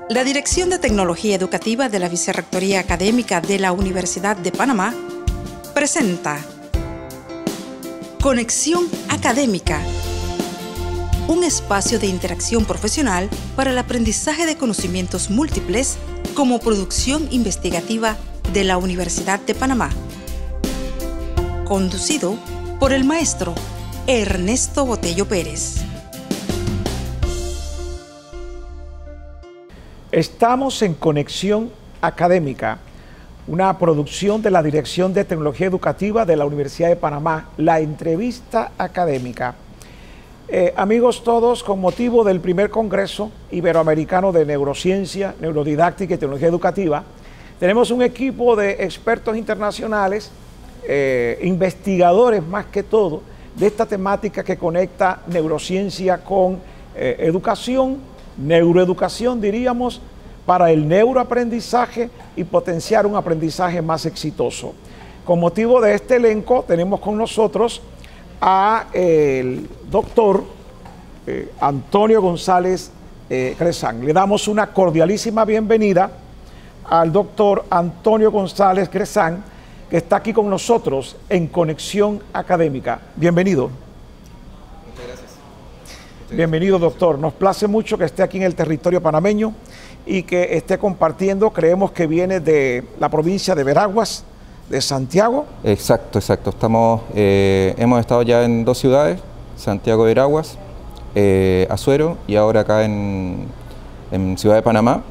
La Dirección de Tecnología Educativa de la Vicerrectoría Académica de la Universidad de Panamá presenta Conexión Académica, un espacio de interacción profesional para el aprendizaje de conocimientos múltiples como producción investigativa de la Universidad de Panamá. Conducido por el maestro Ernesto Botello Pérez. Estamos en Conexión Académica, una producción de la Dirección de Tecnología Educativa de la Universidad de Panamá, la entrevista académica. Amigos todos, con motivo del primer Congreso Iberoamericano de Neurociencia, Neurodidáctica y Tecnología Educativa, tenemos un equipo de expertos internacionales, investigadores más que todo, de esta temática que conecta neurociencia con educación, neuroeducación diríamos, para el neuroaprendizaje y potenciar un aprendizaje más exitoso. Con motivo de este elenco tenemos con nosotros al doctor Antonio González Crezán. Le damos una cordialísima bienvenida al doctor Antonio González Crezán, que está aquí con nosotros en Conexión Académica. Bienvenido. Bienvenido, doctor. Nos place mucho que esté aquí en el territorio panameño y que esté compartiendo. Creemos que viene de la provincia de Veraguas, de Santiago. Exacto. Hemos estado ya en dos ciudades, Santiago de Veraguas, Azuero y ahora acá en Ciudad de Panamá,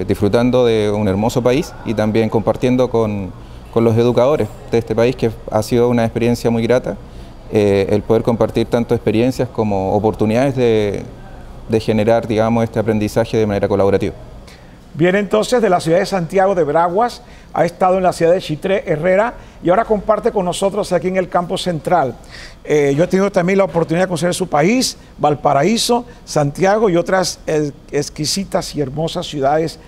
disfrutando de un hermoso país y también compartiendo con los educadores de este país, que ha sido una experiencia muy grata. El poder compartir tanto experiencias como oportunidades de generar, digamos, este aprendizaje de manera colaborativa. Viene entonces de la ciudad de Santiago de Veraguas, ha estado en la ciudad de Chitré, Herrera, y ahora comparte con nosotros aquí en el campus central. Yo he tenido también la oportunidad de conocer su país, Valparaíso, Santiago y otras exquisitas y hermosas ciudades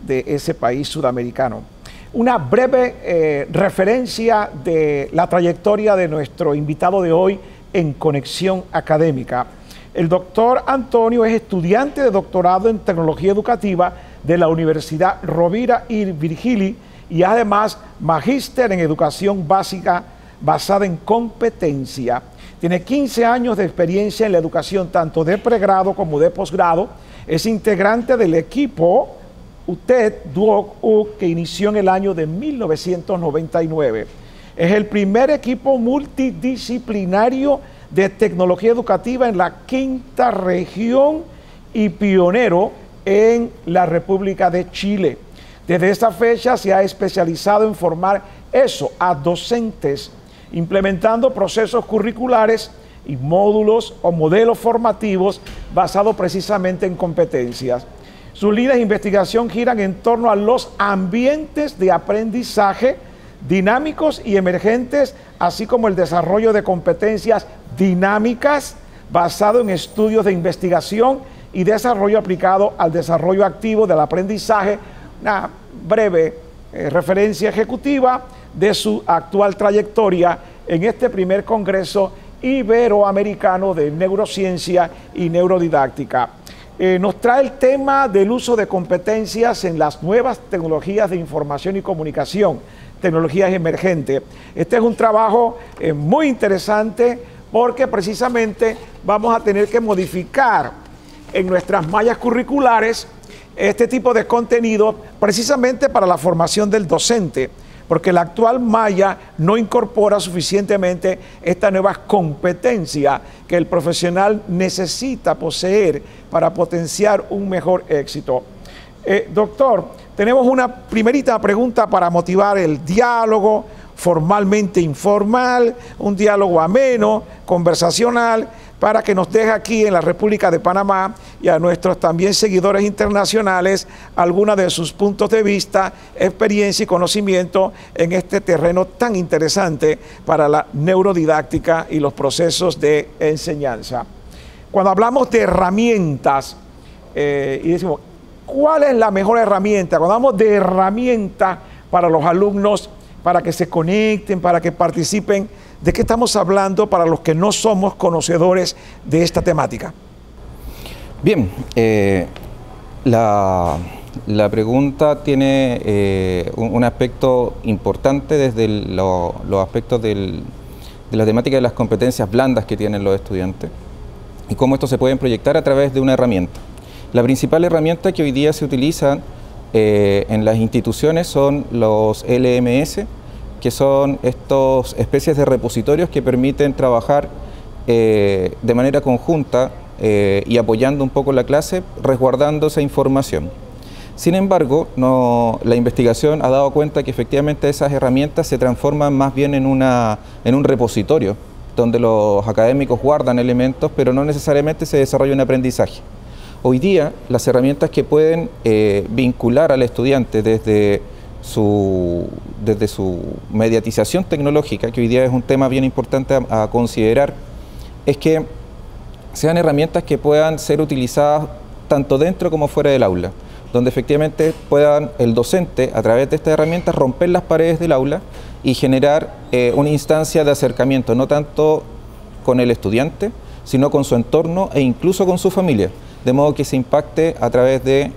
de ese país sudamericano. Una breve referencia de la trayectoria de nuestro invitado de hoy en Conexión Académica. El doctor Antonio es estudiante de doctorado en Tecnología Educativa de la Universidad Rovira y Virgili y además magíster en Educación Básica basada en competencia. Tiene 15 años de experiencia en la educación tanto de pregrado como de posgrado. Es integrante del equipo UTED-DUOC que inició en el año de 1999. Es el primer equipo multidisciplinario de tecnología educativa en la quinta región y pionero en la República de Chile. Desde esta fecha se ha especializado en formar a docentes, implementando procesos curriculares y módulos o modelos formativos basados precisamente en competencias. Sus líneas de investigación giran en torno a los ambientes de aprendizaje dinámicos y emergentes, así como el desarrollo de competencias dinámicas basado en estudios de investigación y desarrollo aplicado al desarrollo activo del aprendizaje. Una breve referencia ejecutiva de su actual trayectoria en este primer Congreso Iberoamericano de Neurociencia y Neurodidáctica. Nos trae el tema del uso de competencias en las nuevas tecnologías de información y comunicación, tecnologías emergentes. Este es un trabajo muy interesante porque precisamente vamos a tener que modificar en nuestras mallas curriculares este tipo de contenido precisamente para la formación del docente, porque la actual malla no incorpora suficientemente esta nueva competencia que el profesional necesita poseer para potenciar un mejor éxito. Doctor, tenemos una primerita pregunta para motivar el diálogo formalmente informal, un diálogo ameno, conversacional, para que nos deje aquí en la República de Panamá y a nuestros también seguidores internacionales algunos de sus puntos de vista, experiencia y conocimiento en este terreno tan interesante para la neurodidáctica y los procesos de enseñanza. Cuando hablamos de herramientas y decimos, ¿cuál es la mejor herramienta? Cuando hablamos de herramienta para los alumnos, para que se conecten, para que participen, ¿de qué estamos hablando para los que no somos conocedores de esta temática? Bien, La pregunta tiene un aspecto importante desde los aspectos de la temática de las competencias blandas que tienen los estudiantes y cómo esto se puede proyectar a través de una herramienta. La principal herramienta que hoy día se utiliza en las instituciones son los LMS, que son estas especies de repositorios que permiten trabajar de manera conjunta y apoyando un poco la clase, resguardando esa información. Sin embargo, la investigación ha dado cuenta que efectivamente esas herramientas se transforman más bien en un repositorio, donde los académicos guardan elementos, pero no necesariamente se desarrolla un aprendizaje. Hoy día, las herramientas que pueden vincular al estudiante desde su mediatización tecnológica, que hoy día es un tema bien importante a considerar, es que sean herramientas que puedan ser utilizadas tanto dentro como fuera del aula, donde efectivamente puedan el docente, a través de estas herramientas, romper las paredes del aula y generar una instancia de acercamiento, no tanto con el estudiante, sino con su entorno e incluso con su familia, de modo que se impacte a través de,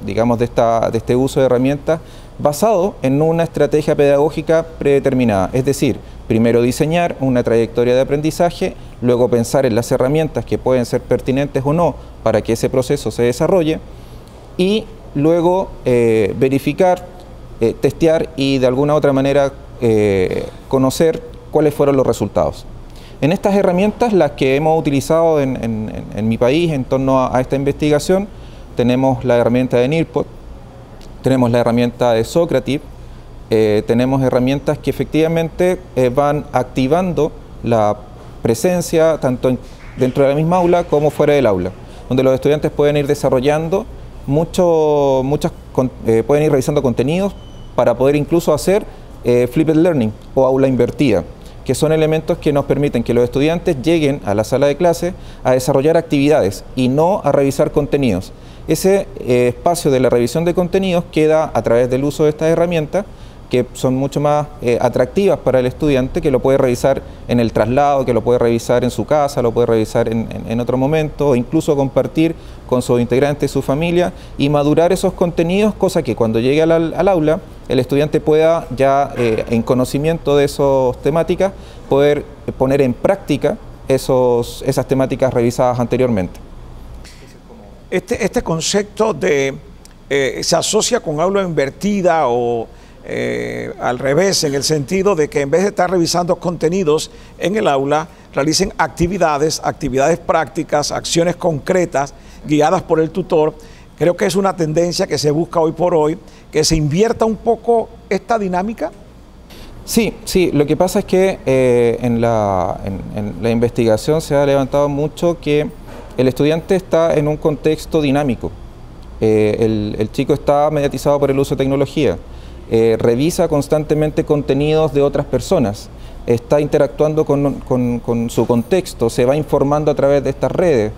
digamos, de este uso de herramientas basado en una estrategia pedagógica predeterminada, es decir, primero diseñar una trayectoria de aprendizaje, luego pensar en las herramientas que pueden ser pertinentes o no para que ese proceso se desarrolle, y luego verificar, testear y de alguna otra manera conocer cuáles fueron los resultados. En estas herramientas, las que hemos utilizado en mi país en torno a esta investigación, tenemos la herramienta de Nearpod, tenemos la herramienta de Socrative, tenemos herramientas que efectivamente van activando la presencia tanto dentro de la misma aula como fuera del aula, donde los estudiantes pueden ir desarrollando pueden ir revisando contenidos para poder incluso hacer flipped learning o aula invertida, que son elementos que nos permiten que los estudiantes lleguen a la sala de clase a desarrollar actividades y no a revisar contenidos. Ese espacio de la revisión de contenidos queda a través del uso de estas herramientas, que son mucho más atractivas para el estudiante, que lo puede revisar en el traslado, que lo puede revisar en su casa, lo puede revisar en otro momento, o incluso compartir con sus integrantes y su familia y madurar esos contenidos, cosa que cuando llegue al aula el estudiante pueda ya en conocimiento de esas temáticas poder poner en práctica esas temáticas revisadas anteriormente. Este concepto se asocia con aula invertida o al revés, en el sentido de que en vez de estar revisando contenidos en el aula, realicen actividades prácticas, acciones concretas guiadas por el tutor. Creo que es una tendencia que se busca hoy por hoy, que se invierta un poco esta dinámica. Sí, lo que pasa es que en la investigación se ha levantado mucho que el estudiante está en un contexto dinámico. El chico está mediatizado por el uso de tecnología. Revisa constantemente contenidos de otras personas, está interactuando con su contexto, se va informando a través de estas redes,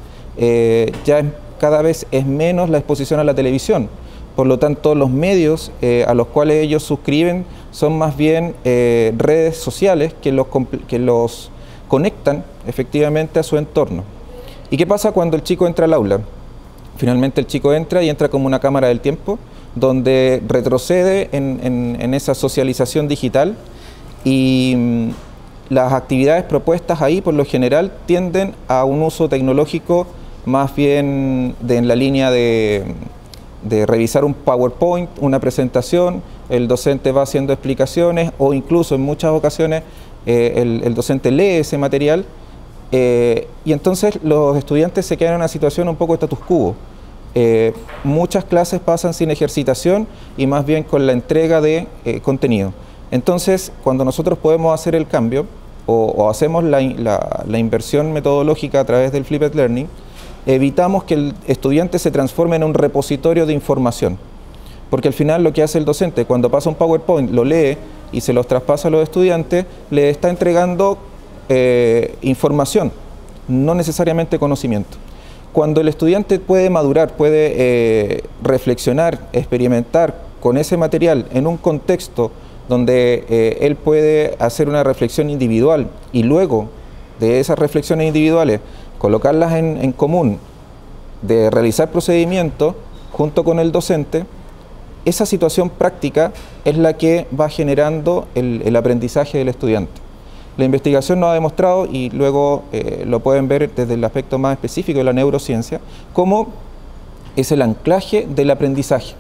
cada vez es menos la exposición a la televisión, por lo tanto los medios a los cuales ellos suscriben son más bien redes sociales que los conectan efectivamente a su entorno. ¿Y qué pasa cuando el chico entra al aula? Finalmente el chico entra como una cámara del tiempo, donde retrocede en esa socialización digital y las actividades propuestas ahí por lo general tienden a un uso tecnológico más bien en la línea de revisar un PowerPoint, una presentación, el docente va haciendo explicaciones o incluso en muchas ocasiones el docente lee ese material y entonces los estudiantes se quedan en una situación un poco status quo. Muchas clases pasan sin ejercitación y más bien con la entrega de contenido. Entonces, cuando nosotros podemos hacer el cambio o hacemos la inversión metodológica a través del Flipped Learning, evitamos que el estudiante se transforme en un repositorio de información. Porque al final lo que hace el docente cuando pasa un PowerPoint, lo lee y se los traspasa a los estudiantes, le está entregando información, no necesariamente conocimiento. Cuando el estudiante puede madurar, puede reflexionar, experimentar con ese material en un contexto donde él puede hacer una reflexión individual y luego de esas reflexiones individuales colocarlas en común, de realizar procedimientos junto con el docente, esa situación práctica es la que va generando el aprendizaje del estudiante. La investigación nos ha demostrado, y luego lo pueden ver desde el aspecto más específico de la neurociencia, cómo es el anclaje del aprendizaje.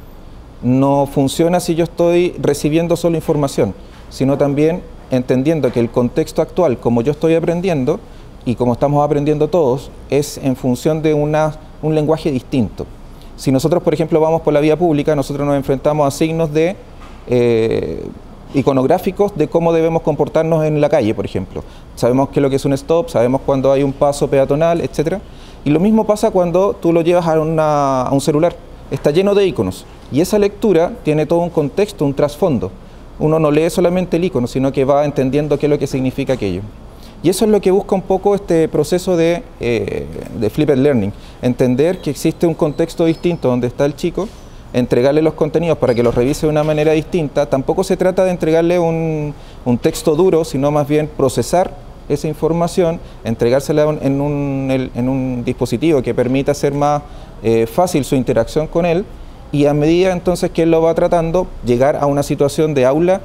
No funciona si yo estoy recibiendo solo información, sino también entendiendo que el contexto actual, como yo estoy aprendiendo, y como estamos aprendiendo todos, es en función de un lenguaje distinto. Si nosotros, por ejemplo, vamos por la vía pública, nosotros nos enfrentamos a signos de iconográficos de cómo debemos comportarnos en la calle, por ejemplo. Sabemos qué es lo que es un stop, sabemos cuando hay un paso peatonal, etc. Y lo mismo pasa cuando tú lo llevas a un celular. Está lleno de iconos. Y esa lectura tiene todo un contexto, un trasfondo. Uno no lee solamente el icono, sino que va entendiendo qué es lo que significa aquello. Y eso es lo que busca un poco este proceso de flipped learning. Entender que existe un contexto distinto donde está el chico, entregarle los contenidos para que los revise de una manera distinta. Tampoco se trata de entregarle un texto duro, sino más bien procesar esa información, entregársela en un dispositivo que permita hacer más fácil su interacción con él, y a medida entonces que él lo va tratando, llegar a una situación de aula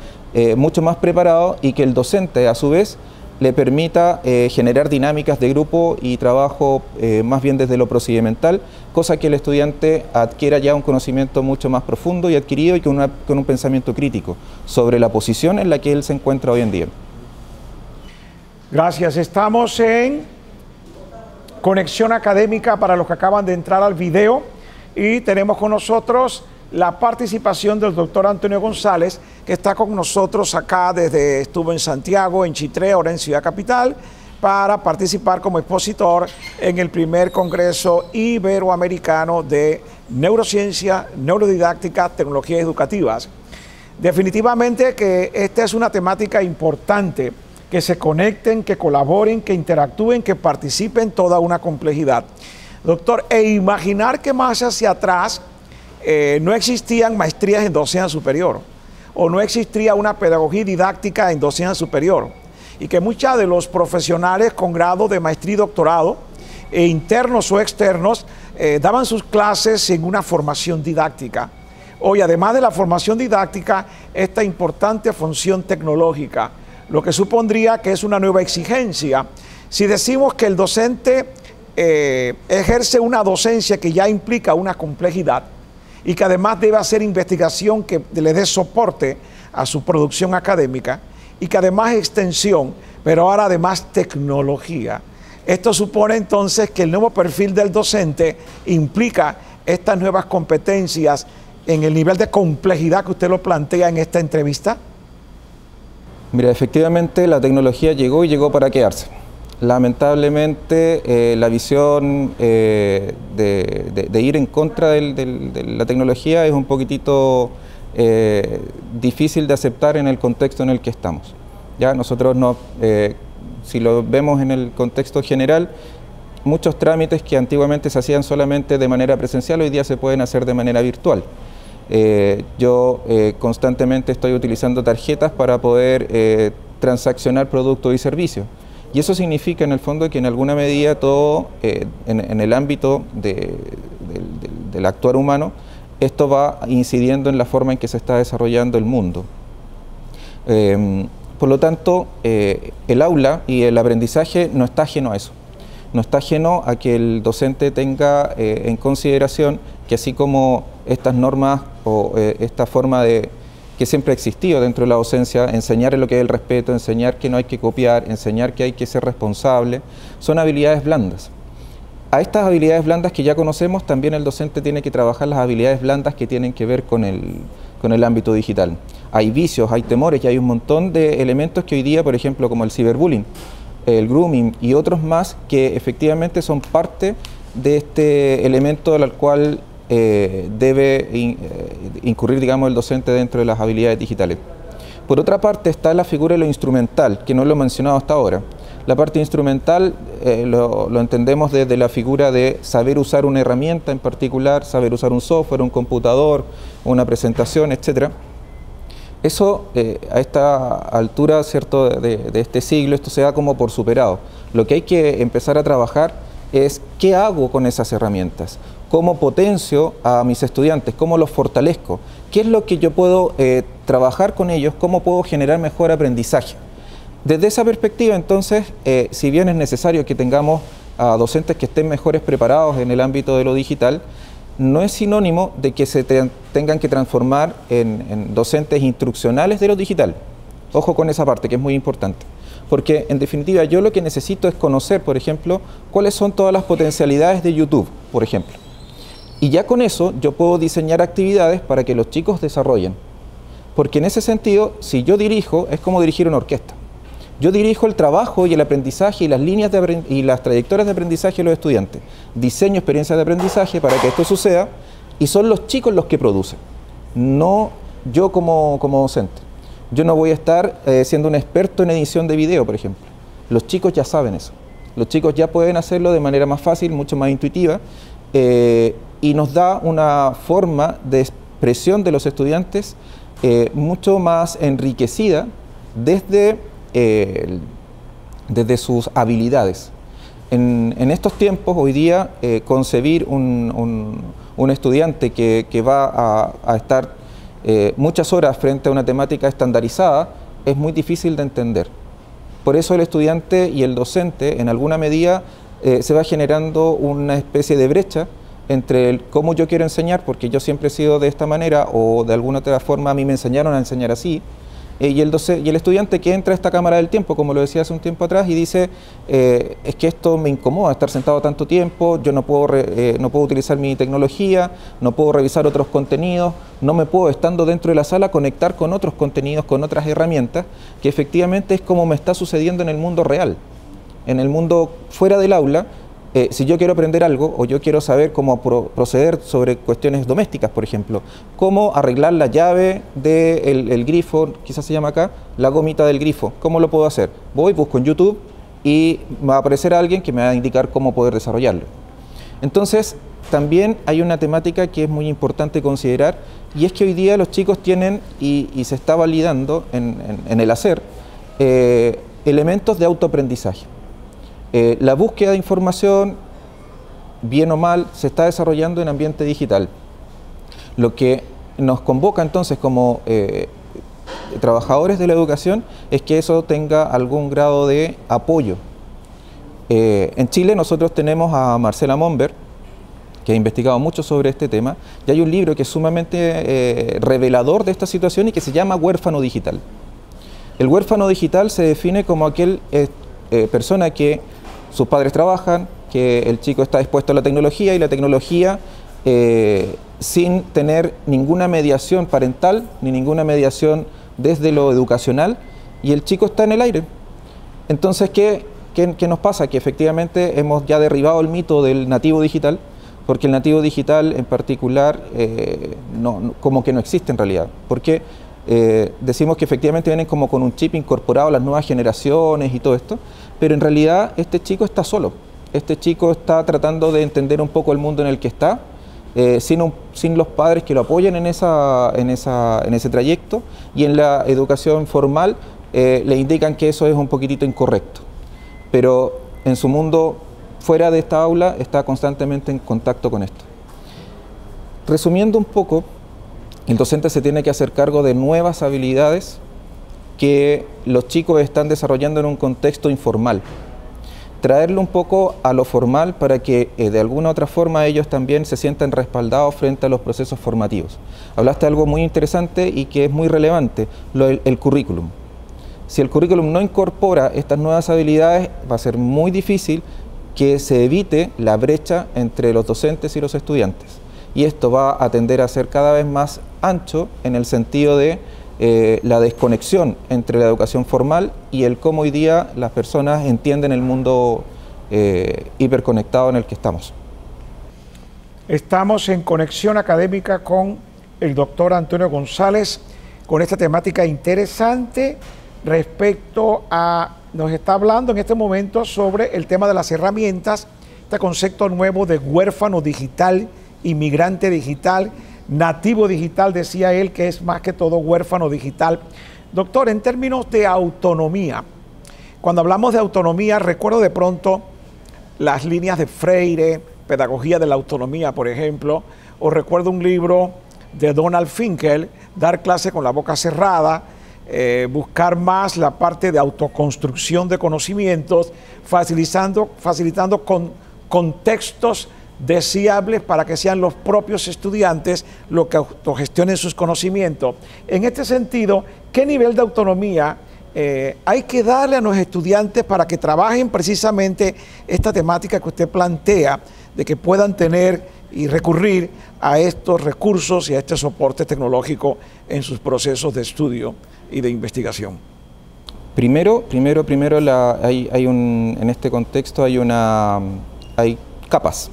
mucho más preparado, y que el docente a su vez le permita generar dinámicas de grupo y trabajo más bien desde lo procedimental, cosa que el estudiante adquiera ya un conocimiento mucho más profundo y adquirido, y con un pensamiento crítico sobre la posición en la que él se encuentra hoy en día. Gracias. Estamos en Conexión Académica para los que acaban de entrar al video, y tenemos con nosotros la participación del doctor Antonio González, que está con nosotros acá estuvo en Santiago, en Chitré, ahora en Ciudad Capital, para participar como expositor en el primer Congreso Iberoamericano de Neurociencia, Neurodidáctica, Tecnologías Educativas. Definitivamente que esta es una temática importante, que se conecten, que colaboren, que interactúen, que participen, toda una complejidad. Doctor, imaginar que más hacia atrás no existían maestrías en docencia superior, o no existía una pedagogía didáctica en docencia superior, y que muchos de los profesionales con grado de maestría y doctorado, internos o externos, daban sus clases sin una formación didáctica. Hoy, además de la formación didáctica, esta importante función tecnológica, lo que supondría que es una nueva exigencia. Si decimos que el docente ejerce una docencia que ya implica una complejidad, y que además debe hacer investigación que le dé soporte a su producción académica, y que además es extensión, pero ahora además tecnología. Esto supone entonces que el nuevo perfil del docente implica estas nuevas competencias en el nivel de complejidad que usted lo plantea en esta entrevista. Mira, efectivamente la tecnología llegó, y llegó para quedarse. Lamentablemente la visión de ir en contra de la tecnología es un poquitito difícil de aceptar en el contexto en el que estamos. Ya nosotros si lo vemos en el contexto general, muchos trámites que antiguamente se hacían solamente de manera presencial hoy día se pueden hacer de manera virtual. Yo constantemente estoy utilizando tarjetas para poder transaccionar productos y servicios. Y eso significa en el fondo que en alguna medida todo en el ámbito del actuar humano, esto va incidiendo en la forma en que se está desarrollando el mundo. Por lo tanto, el aula y el aprendizaje no está ajeno a eso. No está ajeno a que el docente tenga en consideración que así como estas normas o esta forma que siempre ha existido dentro de la docencia, enseñar lo que es el respeto, enseñar que no hay que copiar, enseñar que hay que ser responsable, son habilidades blandas. A estas habilidades blandas que ya conocemos, también el docente tiene que trabajar las habilidades blandas que tienen que ver con el ámbito digital. Hay vicios, hay temores y hay un montón de elementos que hoy día, por ejemplo, como el ciberbullying, el grooming y otros más, que efectivamente son parte de este elemento al cual debe incurrir, digamos, el docente dentro de las habilidades digitales. Por otra parte está la figura de lo instrumental, que no lo he mencionado hasta ahora. La parte instrumental lo entendemos desde la figura de saber usar una herramienta en particular, saber usar un software, un computador, una presentación, etc. Eso a esta altura, ¿cierto?, de este siglo, esto se da como por superado. Lo que hay que empezar a trabajar es qué hago con esas herramientas, cómo potencio a mis estudiantes, cómo los fortalezco, qué es lo que yo puedo trabajar con ellos, cómo puedo generar mejor aprendizaje. Desde esa perspectiva, entonces, si bien es necesario que tengamos a docentes que estén mejores preparados en el ámbito de lo digital, no es sinónimo de que se tengan que transformar en docentes instruccionales de lo digital. Ojo con esa parte, que es muy importante. Porque, en definitiva, yo lo que necesito es conocer, por ejemplo, cuáles son todas las potencialidades de YouTube, por ejemplo. Y ya con eso yo puedo diseñar actividades para que los chicos desarrollen. Porque en ese sentido, si yo dirijo, es como dirigir una orquesta. Yo dirijo el trabajo y el aprendizaje y las líneas y las trayectorias de aprendizaje de los estudiantes. Diseño experiencias de aprendizaje para que esto suceda y son los chicos los que producen, no yo como docente. Yo no voy a estar siendo un experto en edición de video, por ejemplo. Los chicos ya saben eso. Los chicos ya pueden hacerlo de manera más fácil, mucho más intuitiva y nos da una forma de expresión de los estudiantes mucho más enriquecida desde sus habilidades. En estos tiempos, hoy día, concebir un estudiante que va a estar muchas horas frente a una temática estandarizada es muy difícil de entender. Por eso el estudiante y el docente, en alguna medida, se va generando una especie de brecha entre cómo yo quiero enseñar, porque yo siempre he sido de esta manera, o de alguna otra forma a mí me enseñaron a enseñar así, y el estudiante que entra a esta cámara del tiempo, como lo decía hace un tiempo atrás, y dice, es que esto me incomoda, estar sentado tanto tiempo, yo no puedo utilizar mi tecnología, no puedo revisar otros contenidos, no me puedo, estando dentro de la sala, conectar con otros contenidos, con otras herramientas, que efectivamente es como me está sucediendo en el mundo real. En el mundo fuera del aula, si yo quiero aprender algo o yo quiero saber cómo proceder sobre cuestiones domésticas, por ejemplo, cómo arreglar la llave del grifo, quizás se llama acá, la gomita del grifo, ¿cómo lo puedo hacer? Voy, busco en YouTube y me va a aparecer alguien que me va a indicar cómo poder desarrollarlo. Entonces, también hay una temática que es muy importante considerar y es que hoy día los chicos tienen, y se está validando en el hacer, elementos de autoaprendizaje. La búsqueda de información, bien o mal, se está desarrollando en ambiente digital. Lo que nos convoca entonces como trabajadores de la educación es que eso tenga algún grado de apoyo. En Chile nosotros tenemos a Marcela Monber, que ha investigado mucho sobre este tema, y hay un libro que es sumamente revelador de esta situación y que se llama Huérfano Digital. El huérfano digital se define como aquel persona que sus padres trabajan, que el chico está expuesto a la tecnología y la tecnología sin tener ninguna mediación parental ni ninguna mediación desde lo educacional y el chico está en el aire. Entonces, ¿qué nos pasa? Que efectivamente hemos ya derribado el mito del nativo digital, porque el nativo digital en particular como que no existe en realidad. Porque decimos que efectivamente vienen como con un chip incorporado a las nuevas generaciones y todo esto, pero en realidad este chico está solo. Este chico está tratando de entender un poco el mundo en el que está, sin los padres que lo apoyen en ese trayecto, y en la educación formal le indican que eso es un poquitito incorrecto. Pero en su mundo fuera de esta aula está constantemente en contacto con esto. Resumiendo un poco, el docente se tiene que hacer cargo de nuevas habilidades que los chicos están desarrollando en un contexto informal. Traerlo un poco a lo formal para que de alguna u otra forma ellos también se sientan respaldados frente a los procesos formativos. Hablaste de algo muy interesante y que es muy relevante, el currículum. Si el currículum no incorpora estas nuevas habilidades, va a ser muy difícil que se evite la brecha entre los docentes y los estudiantes. Y esto va a tender a ser cada vez más ancho en el sentido de la desconexión entre la educación formal y el cómo hoy día las personas entienden el mundo hiperconectado en el que estamos. Estamos en conexión académica con el doctor Antonio González con esta temática interesante respecto a, nos está hablando en este momento sobre el tema de las herramientas, este concepto nuevo de huérfano digital, inmigrante digital, nativo digital, decía él, que es más que todo huérfano digital. Doctor, en términos de autonomía, cuando hablamos de autonomía, recuerdo de pronto las líneas de Freire, Pedagogía de la Autonomía, por ejemplo, o recuerdo un libro de Donald Finkel, Dar clase con la boca cerrada, buscar más la parte de autoconstrucción de conocimientos, facilitando contextos deseables para que sean los propios estudiantes los que autogestionen sus conocimientos. En este sentido, ¿qué nivel de autonomía hay que darle a los estudiantes para que trabajen precisamente esta temática que usted plantea, de que puedan tener y recurrir a estos recursos y a este soporte tecnológico en sus procesos de estudio y de investigación? Primero, en este contexto hay capas,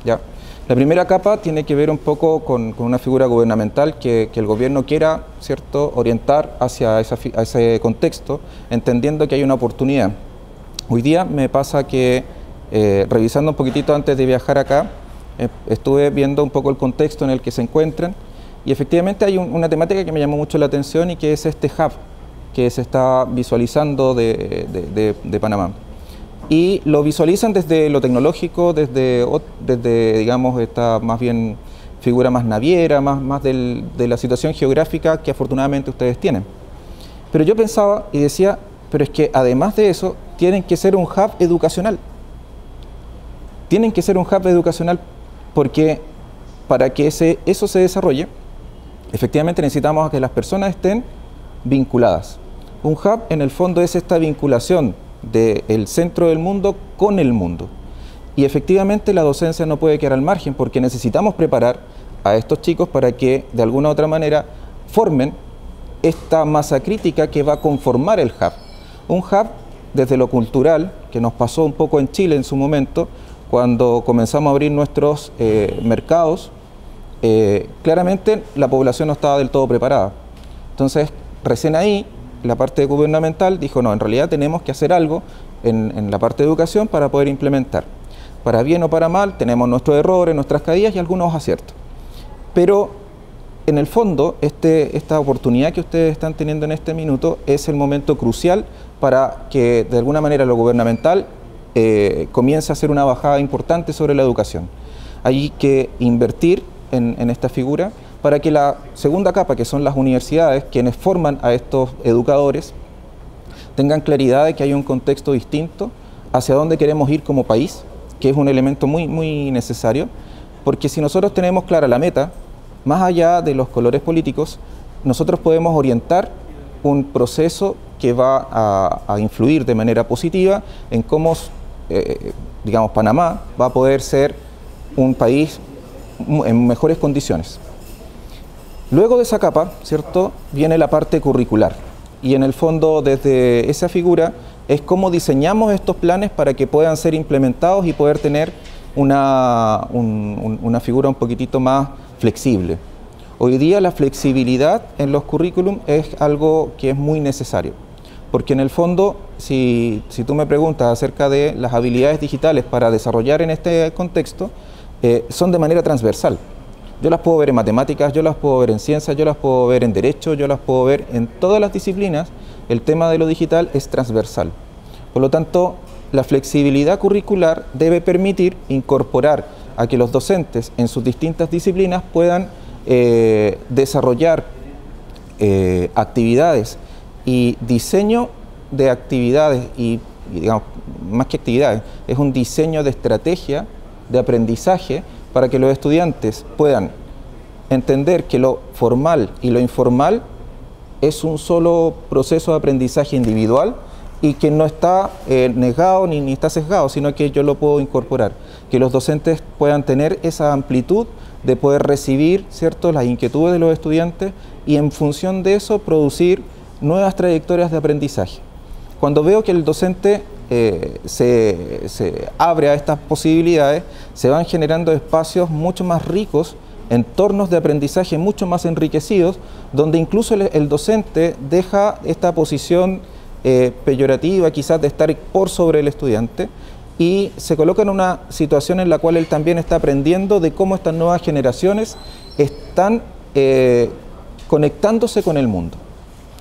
¿ya? La primera capa tiene que ver un poco con una figura gubernamental que el gobierno quiera, ¿cierto?, orientar hacia ese contexto, entendiendo que hay una oportunidad. Hoy día me pasa que, revisando un poquitito antes de viajar acá, estuve viendo un poco el contexto en el que se encuentran, y efectivamente hay una temática que me llamó mucho la atención, y que es este hub que se está visualizando de Panamá. Y lo visualizan desde lo tecnológico, desde digamos, esta más bien figura más naviera, más de la situación geográfica que afortunadamente ustedes tienen. Pero yo pensaba y decía, pero es que además de eso, tienen que ser un hub educacional. Tienen que ser un hub educacional porque para que eso se desarrolle, efectivamente necesitamos que las personas estén vinculadas. Un hub en el fondo es esta vinculación del centro del mundo con el mundo. Y efectivamente la docencia no puede quedar al margen porque necesitamos preparar a estos chicos para que de alguna u otra manera formen esta masa crítica que va a conformar el hub. Un hub desde lo cultural, que nos pasó un poco en Chile en su momento, cuando comenzamos a abrir nuestros mercados, claramente la población no estaba del todo preparada. Entonces, recién ahí, la parte gubernamental dijo, no, en realidad tenemos que hacer algo en la parte de educación para poder implementar. Para bien o para mal, tenemos nuestros errores, nuestras caídas y algunos aciertos. Pero, en el fondo, esta oportunidad que ustedes están teniendo en este minuto es el momento crucial para que, de alguna manera, lo gubernamental comience a hacer una bajada importante sobre la educación. Hay que invertir en esta figura para que la segunda capa, que son las universidades, quienes forman a estos educadores, tengan claridad de que hay un contexto distinto hacia dónde queremos ir como país, que es un elemento muy necesario, porque si nosotros tenemos clara la meta, más allá de los colores políticos, nosotros podemos orientar un proceso que va a influir de manera positiva en cómo, digamos, Panamá va a poder ser un país en mejores condiciones. Luego de esa capa, ¿cierto?, viene la parte curricular. Y en el fondo, desde esa figura, es cómo diseñamos estos planes para que puedan ser implementados y poder tener una figura un poquitito más flexible. Hoy día la flexibilidad en los currículum es algo que es muy necesario. Porque en el fondo, si tú me preguntas acerca de las habilidades digitales para desarrollar en este contexto, son de manera transversal. Yo las puedo ver en matemáticas, yo las puedo ver en ciencias, yo las puedo ver en derecho, yo las puedo ver en todas las disciplinas. El tema de lo digital es transversal. Por lo tanto, la flexibilidad curricular debe permitir incorporar a que los docentes en sus distintas disciplinas puedan desarrollar actividades y diseño de actividades y digamos, más que actividades, es un diseño de estrategia de aprendizaje para que los estudiantes puedan entender que lo formal y lo informal es un solo proceso de aprendizaje individual y que no está negado ni está sesgado, sino que yo lo puedo incorporar. Que los docentes puedan tener esa amplitud de poder recibir, ¿cierto?, las inquietudes de los estudiantes y en función de eso producir nuevas trayectorias de aprendizaje. Cuando veo que el docente se abre a estas posibilidades, se van generando espacios mucho más ricos, entornos de aprendizaje mucho más enriquecidos, donde incluso el docente deja esta posición peyorativa, quizás de estar por sobre el estudiante, y se coloca en una situación en la cual él también está aprendiendo de cómo estas nuevas generaciones están conectándose con el mundo.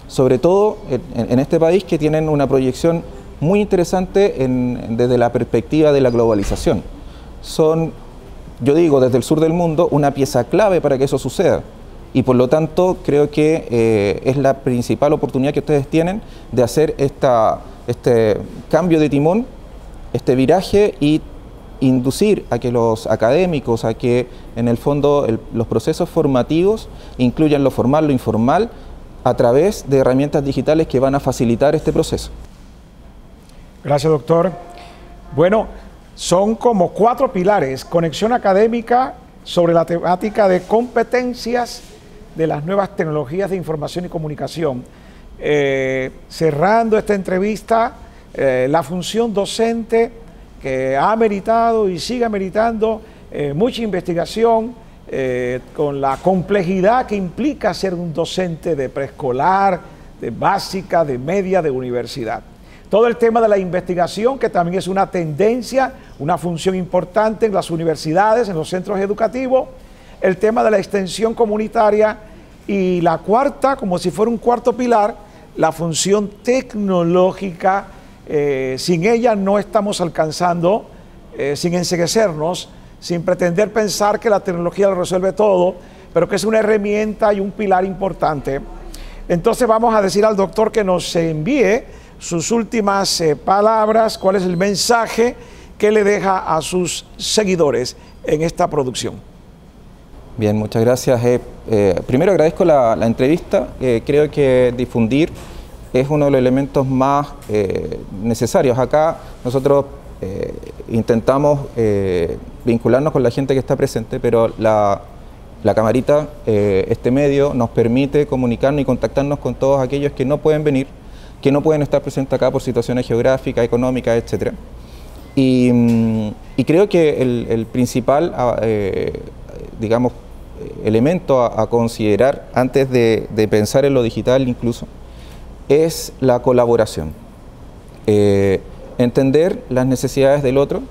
Sobre todo en este país que tienen una proyección muy interesante desde la perspectiva de la globalización. Son, yo digo, desde el sur del mundo, una pieza clave para que eso suceda. Y por lo tanto, creo que es la principal oportunidad que ustedes tienen de hacer este cambio de timón, este viraje, y inducir a que los académicos, a que en el fondo los procesos formativos incluyan lo formal, lo informal, a través de herramientas digitales que van a facilitar este proceso. Gracias, doctor. Bueno, son como 4 pilares: conexión académica sobre la temática de competencias de las nuevas tecnologías de información y comunicación. Cerrando esta entrevista, la función docente, que ha meritado y sigue meritando mucha investigación, con la complejidad que implica ser un docente de preescolar, de básica, de media, de universidad. Todo el tema de la investigación, que también es una tendencia, una función importante en las universidades, en los centros educativos. El tema de la extensión comunitaria, y la cuarta, como si fuera un cuarto pilar, la función tecnológica. Sin ella no estamos alcanzando, sin enceguecernos, sin pretender pensar que la tecnología lo resuelve todo, pero que es una herramienta y un pilar importante. Entonces vamos a decir al doctor que nos envíe sus últimas palabras, cuál es el mensaje que le deja a sus seguidores en esta producción. Bien, muchas gracias. Primero agradezco la entrevista. Creo que difundir es uno de los elementos más necesarios. Acá nosotros intentamos vincularnos con la gente que está presente, pero la camarita, este medio, nos permite comunicarnos y contactarnos con todos aquellos que no pueden venir, que no pueden estar presentes acá por situaciones geográficas, económicas, etc. Y creo que el principal, digamos, elemento a considerar antes de pensar en lo digital incluso, es la colaboración. Entender las necesidades del otro,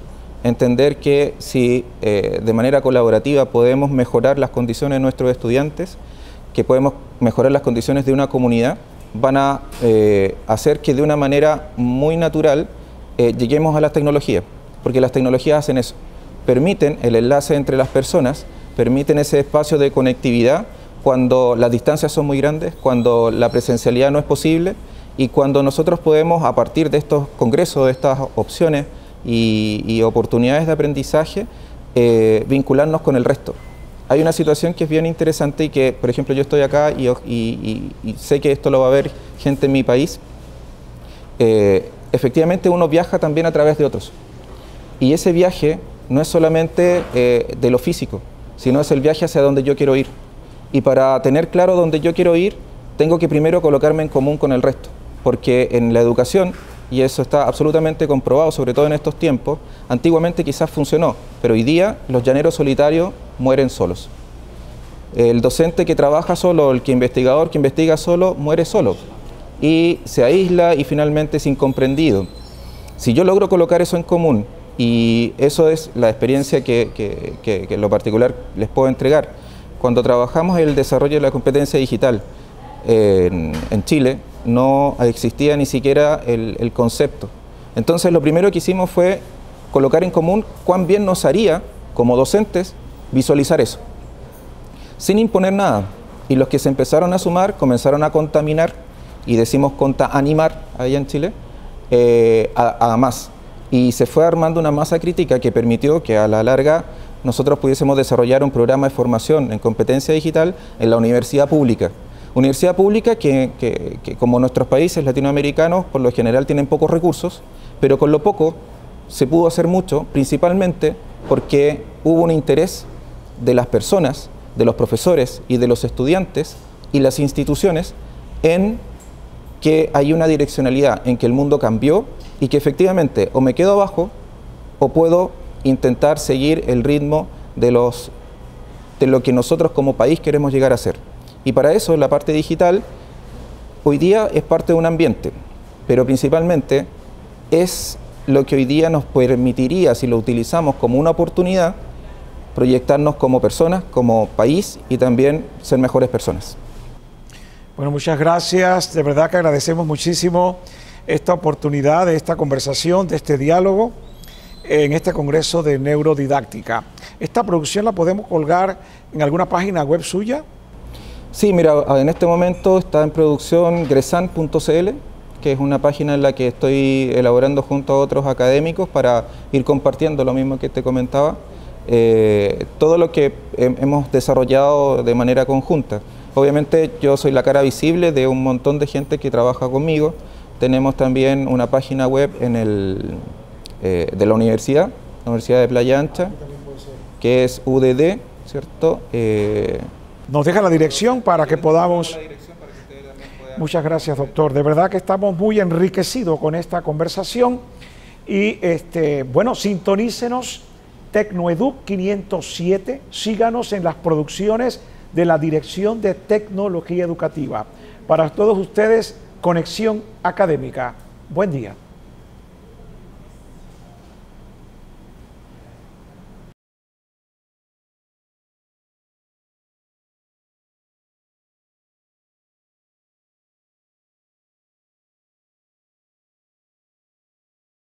entender que si de manera colaborativa podemos mejorar las condiciones de nuestros estudiantes, que podemos mejorar las condiciones de una comunidad, van a hacer que de una manera muy natural lleguemos a las tecnologías, porque las tecnologías hacen eso, permiten el enlace entre las personas, permiten ese espacio de conectividad cuando las distancias son muy grandes, cuando la presencialidad no es posible, y cuando nosotros podemos, a partir de estos congresos, de estas opciones y oportunidades de aprendizaje, vincularnos con el resto. Hay una situación que es bien interesante y que, por ejemplo, yo estoy acá y sé que esto lo va a ver gente en mi país. Efectivamente uno viaja también a través de otros. Y ese viaje no es solamente de lo físico, sino es el viaje hacia donde yo quiero ir. Y para tener claro dónde yo quiero ir, tengo que primero colocarme en común con el resto. Porque en la educación, y eso está absolutamente comprobado, sobre todo en estos tiempos, antiguamente quizás funcionó, pero hoy día los llaneros solitarios mueren solos. El docente que trabaja solo, el investigador que investiga solo, muere solo. Y se aísla y finalmente es incomprendido. Si yo logro colocar eso en común, y eso es la experiencia que en lo particular les puedo entregar, cuando trabajamos en el desarrollo de la competencia digital en Chile, no existía ni siquiera el concepto. Entonces lo primero que hicimos fue colocar en común cuán bien nos haría, como docentes, visualizar eso, sin imponer nada. Y los que se empezaron a sumar comenzaron a contaminar, y decimos animar allá en Chile, a más. Y se fue armando una masa crítica que permitió que a la larga nosotros pudiésemos desarrollar un programa de formación en competencia digital en la universidad pública. Universidad pública que como nuestros países latinoamericanos por lo general tienen pocos recursos, pero con lo poco se pudo hacer mucho, principalmente porque hubo un interés de las personas, de los profesores y de los estudiantes y las instituciones en que hay una direccionalidad, en que el mundo cambió y que efectivamente o me quedo abajo o puedo intentar seguir el ritmo de lo que nosotros como país queremos llegar a ser. Y para eso la parte digital hoy día es parte de un ambiente, pero principalmente es lo que hoy día nos permitiría, si lo utilizamos como una oportunidad, proyectarnos como personas, como país y también ser mejores personas. Bueno, muchas gracias. De verdad que agradecemos muchísimo esta oportunidad, de esta conversación, de este diálogo en este Congreso de Neurodidáctica. ¿Esta producción la podemos colgar en alguna página web suya? Sí, mira, en este momento está en producción gresan.cl, que es una página en la que estoy elaborando junto a otros académicos para ir compartiendo lo mismo que te comentaba, todo lo que hemos desarrollado de manera conjunta. Obviamente yo soy la cara visible de un montón de gente que trabaja conmigo. Tenemos también una página web de la Universidad de Playa Ancha, que es UDD, ¿cierto? Nos deja la dirección para que podamos... Muchas gracias, doctor. De verdad que estamos muy enriquecidos con esta conversación y bueno, sintonícenos Tecnoeduc 507, síganos en las producciones de la Dirección de Tecnología Educativa. Para todos ustedes, Conexión Académica. Buen día.